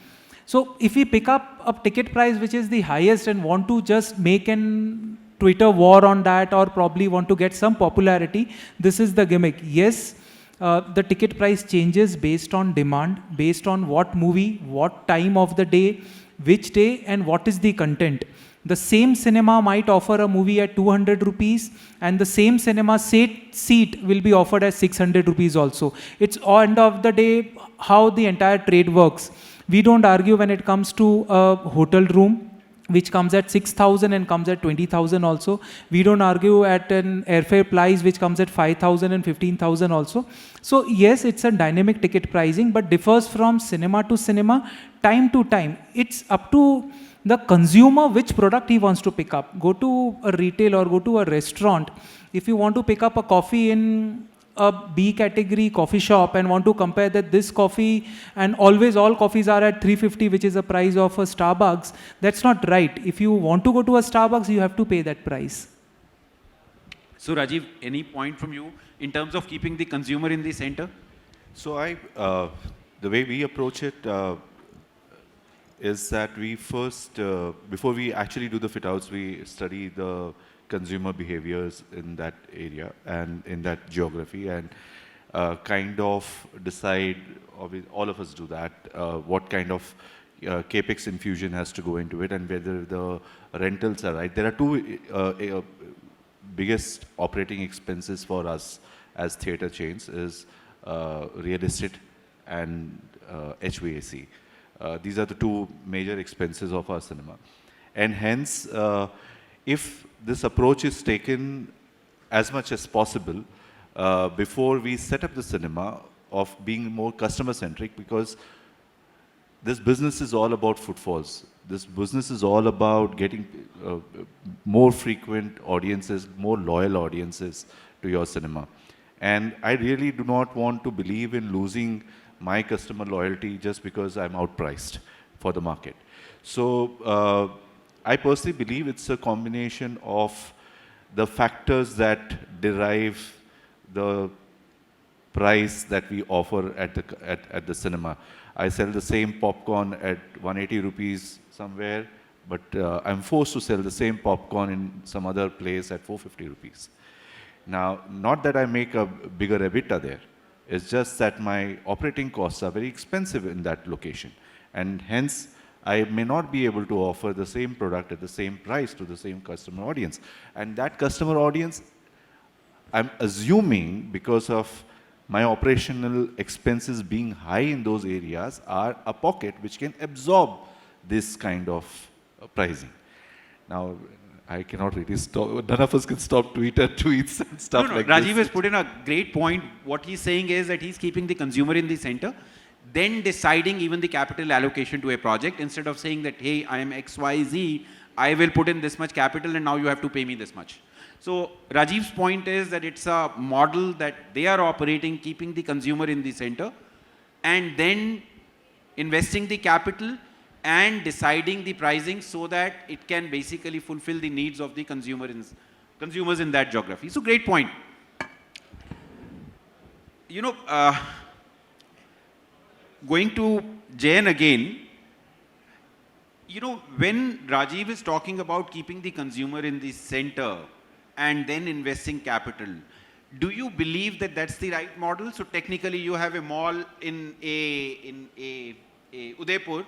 So if we pick up a ticket price which is the highest and want to just make an Twitter war on that, or probably want to get some popularity, this is the gimmick. Yes, the ticket price changes based on demand, based on what movie, what time of the day, which day, and what is the content. The same cinema might offer a movie at 200 rupees, and the same cinema seat will be offered at 600 rupees also. It's end of the day how the entire trade works. We don't argue when it comes to a hotel room, which comes at 6,000 and comes at 20,000 also. We don't argue at an airfare price which comes at 5,000 and 15,000 also. So yes, it's a dynamic ticket pricing, but differs from cinema to cinema, time to time. It's up to the consumer which product he wants to pick up. Go to a retail or go to a restaurant. If you want to pick up a coffee in a B category coffee shop and want to compare that this coffee, and always all coffees are at 350, which is the price of a Starbucks, that's not right. If you want to go to a Starbucks, you have to pay that price. So Rajeev, any point from you in terms of keeping the consumer in the center? So the way we approach it is that we first, before we actually do the fit outs, we study the consumer behaviors in that area and in that geography, and kind of decide, all of us do that, what kind of capex infusion has to go into it, and whether the rentals are right. There are two biggest operating expenses for us as theatre chains is real estate and HVAC. These are the two major expenses of our cinema. And hence, if this approach is taken as much as possible before we set up the cinema, of being more customer-centric, because this business is all about footfalls. This business is all about getting more frequent audiences, more loyal audiences to your cinema. And I really do not want to believe in losing my customer loyalty just because I'm outpriced for the market. So I personally believe it's a combination of the factors that derive the price that we offer at the cinema. I sell the same popcorn at 180 rupees somewhere, but I'm forced to sell the same popcorn in some other place at 450 rupees. Now, not that I make a bigger EBITDA there, it's just that my operating costs are very expensive in that location. And hence, I may not be able to offer the same product at the same price to the same customer audience. And that customer audience, I'm assuming, because of my operational expenses being high in those areas, are a pocket which can absorb this kind of pricing. Now, I cannot really stop, none of us can stop Twitter tweets and stuff like Rajeev this. has put in a great point. What he's saying is that he's keeping the consumer in the center, then deciding even the capital allocation to a project, instead of saying that, hey, I am XYZ, I will put in this much capital and now you have to pay me this much. So Rajeev's point is that it's a model that they are operating, keeping the consumer in the center, and then investing the capital and deciding the pricing so that it can basically fulfill the needs of the consumers in that geography. So great point. You know, going to Jayen again, you know, when Rajeev is talking about keeping the consumer in the center and then investing capital, do you believe that that's the right model? So technically you have a mall in a Udaipur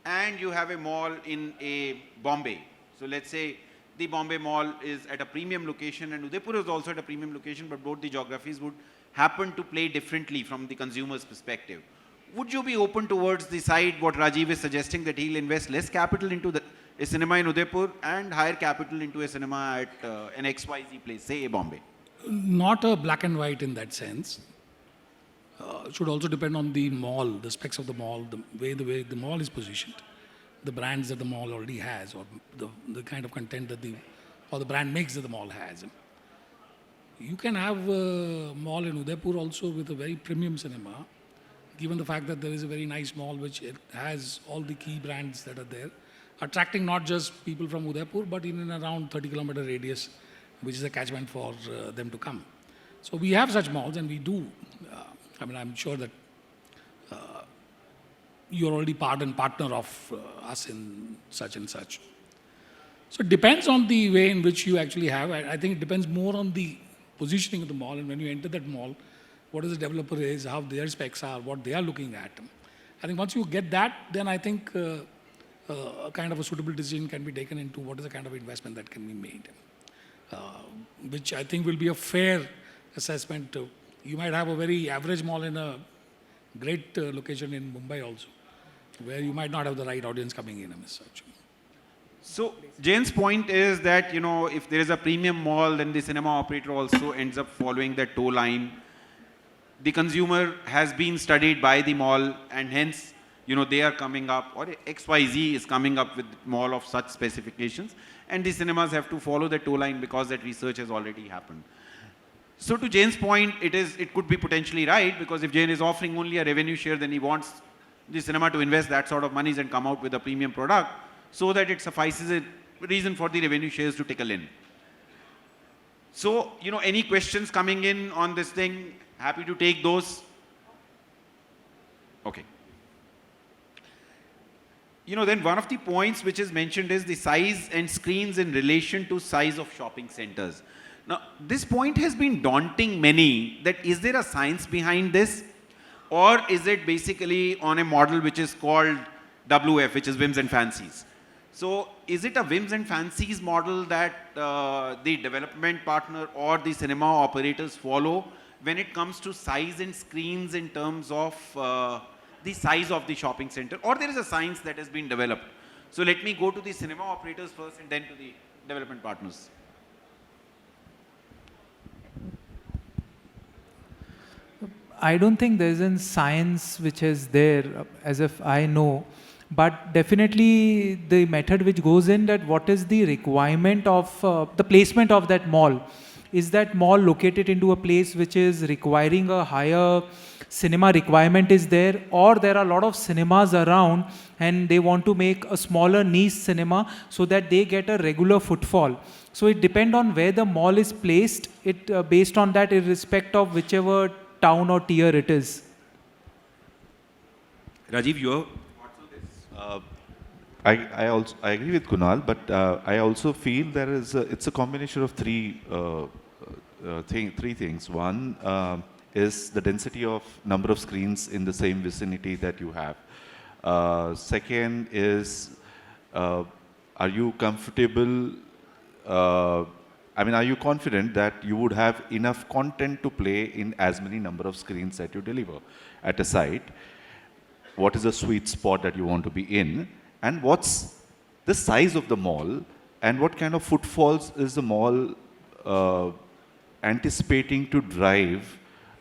and you have a mall in a Bombay. So let's say the Bombay mall is at a premium location and Udaipur is also at a premium location, but both the geographies would happen to play differently from the consumer's perspective. Would you be open towards the side what Rajeev is suggesting, that he'll invest less capital into a cinema in Udaipur and higher capital into a cinema at an XYZ place, say a Bombay? Not a black and white in that sense. It should also depend on the mall, the specs of the mall, the way the mall is positioned, the brands that the mall already has, or the kind of content that the brand mix that the mall has. You can have a mall in Udaipur also with a very premium cinema, given the fact that there is a very nice mall which it has all the key brands that are there, attracting not just people from Udaipur, but in and around 30-kilometer radius, which is a catchment for them to come. So we have such malls, and we do. I mean, I'm sure that you're already part and partner of us in such and such. So it depends on the way in which you actually have. I think it depends more on the positioning of the mall, and when you enter that mall, what is the developer is, how their specs are, what they are looking at. I think once you get that, then I think a kind of a suitable decision can be taken into what is the kind of investment that can be made, which I think will be a fair assessment. You might have a very average mall in a great location in Mumbai also, where you might not have the right audience coming in as such. So Jayen's point is that, you know, if there is a premium mall, then the cinema operator also ends up following that tow line. The consumer has been studied by the mall, and hence, you know, they are coming up, or XYZ is coming up with mall of such specifications, and the cinemas have to follow the tow line because that research has already happened. So to Jayen's point, it could be potentially right, because if Jayen is offering only a revenue share, then he wants the cinema to invest that sort of monies and come out with a premium product so that it suffices a reason for the revenue shares to trickle in. So, you know, any questions coming in on this thing? Happy to take those. Okay. You know, then one of the points which is mentioned is the size and screens in relation to size of shopping centers. Now, this point has been daunting many, that is there a science behind this, or is it basically on a model which is called WF, which is whims and fancies? So is it a whims and fancies model that the development partner or the cinema operators follow when it comes to size and screens in terms of the size of the shopping center, or there is a science that has been developed? So let me go to the cinema operators first and then to the development partners. I don't think there's a science which is there as if I know, but definitely the method which goes in that what is the requirement of the placement of that mall. Is that mall located into a place which is requiring a higher cinema requirement is there, or there are a lot of cinemas around and they want to make a smaller niche cinema so that they get a regular footfall. So it depends on where the mall is placed, based on that irrespective of whichever town or tier it is. Rajeev, your thoughts on this? I agree with Kunal, but I also feel it's a combination of three things. One is the density of number of screens in the same vicinity that you have. Second is, are you comfortable? Are you confident that you would have enough content to play in as many number of screens that you deliver at a site? What is the sweet spot that you want to be in? And what's the size of the mall? And what kind of footfalls is the mall anticipating to drive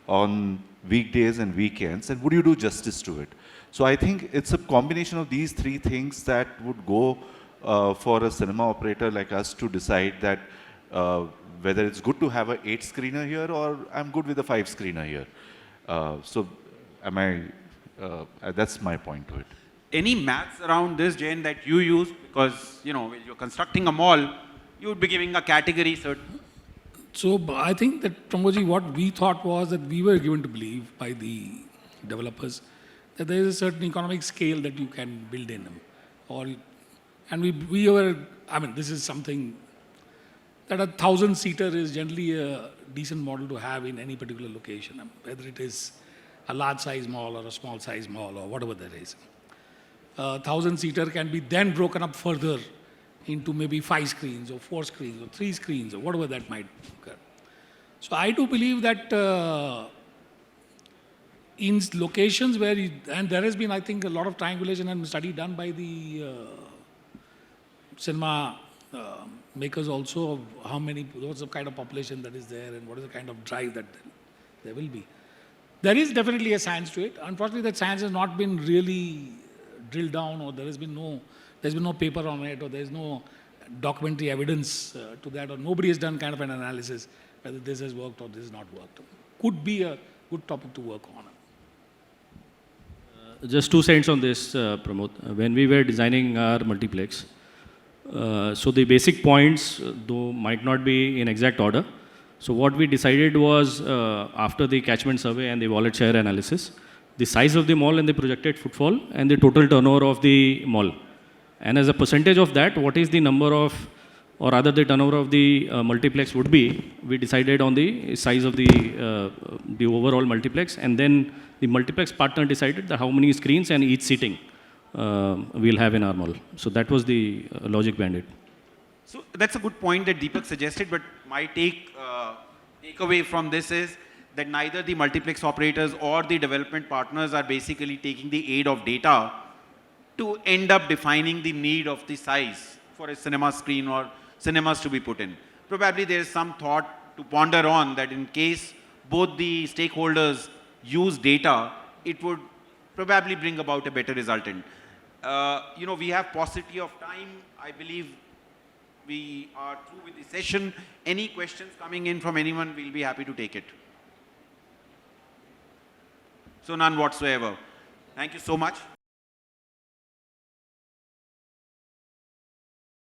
on weekdays and weekends? And would you do justice to it? So I think it's a combination of these three things that would go for a cinema operator like us to decide that whether it's good to have an 8-screener here or I'm good with a 5-screener here. So am I That's my point to it. Any maths around this, Jayen, that you use? Because, you know, when you're constructing a mall, you would be giving a category certain. So I think that, Pramodji, what we thought was that we were given to believe by the developers that there is a certain economic scale that you can build in them. And we were, I mean, this is something that a 1,000-seater is generally a decent model to have in any particular location, whether it is a large size mall or a small size mall or whatever there is. A 1,000-seater can be then broken up further into maybe 5 screens or 4 screens or 3 screens or whatever that might occur. So I do believe that in locations where, and there has been, I think, a lot of triangulation and study done by the cinema makers also of how many, what's the kind of population that is there and what is the kind of drive that there will be. There is definitely a science to it. Unfortunately, that science has not been really drilled down, or there's been no paper on it, or there's no documentary evidence to that, or nobody has done kind of an analysis whether this has worked or this has not worked. Could be a good topic to work on. Just 2 cents on this, Pramod. When we were designing our multiplex, so the basic points, though might not be in exact order. So what we decided was, after the catchment survey and the wallet share analysis, the size of the mall and the projected footfall and the total turnover of the mall. And as a percentage of that, what is the number of, or rather the turnover of the multiplex would be, we decided on the size of the overall multiplex, and then the multiplex partner decided how many screens and each seating we'll have in our mall. So that was the logic behind it. So that's a good point that Deepak suggested, but my takeaway from this is that neither the multiplex operators or the development partners are basically taking the aid of data to end up defining the need of the size for a cinema screen or cinemas to be put in. Probably there is some thought to ponder on that in case both the stakeholders use data, it would probably bring about a better resultant. You know, we have paucity of time. I believe we are through with the session. Any questions coming in from anyone, we'll be happy to take it. So none whatsoever. Thank you so much.